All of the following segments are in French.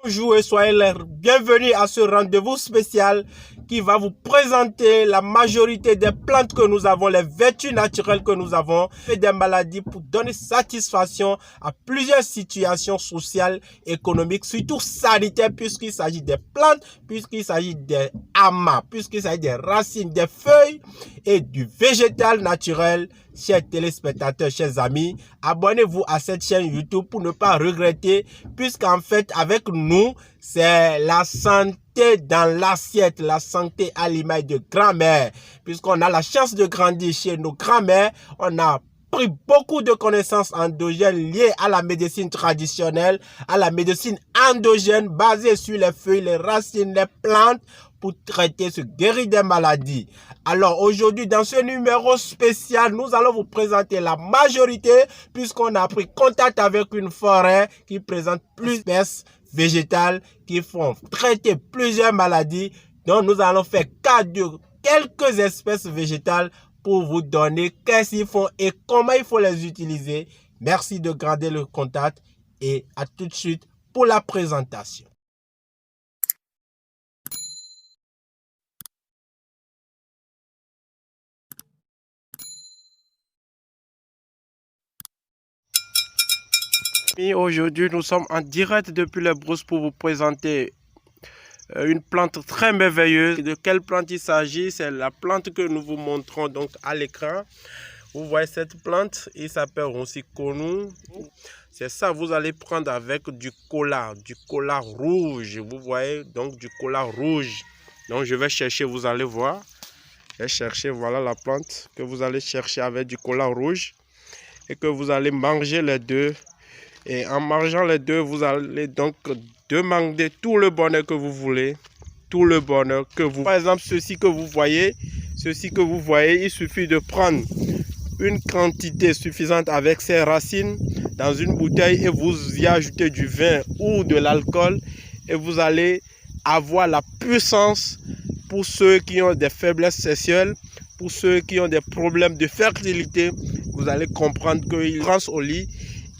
Bonjour et soyez les bienvenus à ce rendez-vous spécial qui va vous présenter la majorité des plantes que nous avons, les vertus naturelles que nous avons et des maladies pour donner satisfaction à plusieurs situations sociales, économiques, surtout sanitaires puisqu'il s'agit des plantes, puisqu'il s'agit des amas, puisqu'il s'agit des racines, des feuilles et du végétal naturel. Chers téléspectateurs, chers amis, abonnez-vous à cette chaîne YouTube pour ne pas regretter, puisqu'en fait, avec nous, c'est la santé dans l'assiette, la santé à l'image de grand-mère. Puisqu'on a la chance de grandir chez nos grands-mères, on a pris beaucoup de connaissances endogènes liées à la médecine traditionnelle, à la médecine endogène basée sur les feuilles, les racines, les plantes, pour traiter, se guérir des maladies. Alors aujourd'hui, dans ce numéro spécial, nous allons vous présenter la majorité, puisqu'on a pris contact avec une forêt qui présente plusieurs espèces végétales qui font traiter plusieurs maladies. Donc nous allons faire cas de quelques espèces végétales pour vous donner qu'est-ce qu'ils font et comment il faut les utiliser. Merci de garder le contact et à tout de suite pour la présentation. Aujourd'hui, nous sommes en direct depuis les brousses pour vous présenter une plante très merveilleuse. De quelle plante il s'agit? C'est la plante que nous vous montrons donc à l'écran. Vous voyez cette plante, il s'appelle Ronsiconou. C'est ça, vous allez prendre avec du cola rouge. Vous voyez, donc du cola rouge. Donc je vais chercher, vous allez voir. Je vais chercher, voilà la plante que vous allez chercher avec du cola rouge. Et que vous allez manger les deux. Et en mangeant les deux, vous allez donc demander tout le bonheur que vous voulez. Tout le bonheur que vous... Par exemple, ceci que vous voyez, il suffit de prendre une quantité suffisante avec ses racines dans une bouteille et vous y ajoutez du vin ou de l'alcool. Et vous allez avoir la puissance pour ceux qui ont des faiblesses sexuelles, pour ceux qui ont des problèmes de fertilité. Vous allez comprendre qu'ils rentrent au lit.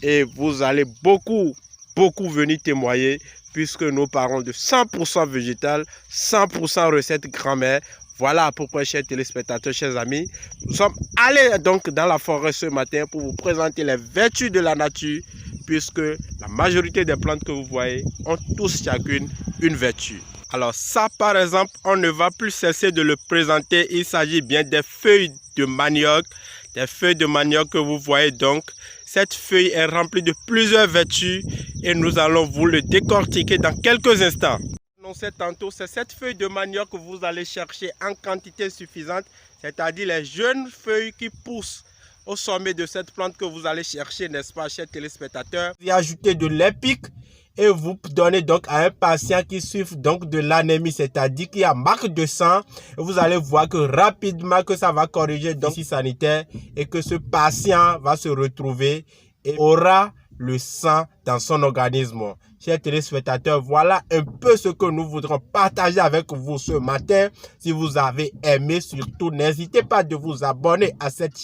Et vous allez beaucoup venir témoigner puisque nous parlons de 100% végétal, 100% recette grand-mère. Voilà à peu près, chers téléspectateurs, chers amis. Nous sommes allés donc dans la forêt ce matin pour vous présenter les vertus de la nature puisque la majorité des plantes que vous voyez ont tous chacune une vertu. Alors ça, par exemple, on ne va plus cesser de le présenter. Il s'agit bien des feuilles de manioc. Des feuilles de manioc que vous voyez donc. Cette feuille est remplie de plusieurs vertus et nous allons vous le décortiquer dans quelques instants. Annoncé tantôt, c'est cette feuille de manioc que vous allez chercher en quantité suffisante, c'est-à-dire les jeunes feuilles qui poussent au sommet de cette plante que vous allez chercher, n'est-ce pas, chers téléspectateurs. Vous y ajoutez de l'épic et vous donnez donc à un patient qui souffre donc de l'anémie, c'est-à-dire qui a marque de sang. Et vous allez voir que rapidement que ça va corriger donc le sanitaire et que ce patient va se retrouver et aura le sang dans son organisme. Chers téléspectateurs, voilà un peu ce que nous voudrons partager avec vous ce matin. Si vous avez aimé, surtout n'hésitez pas de vous abonner à cette chaîne.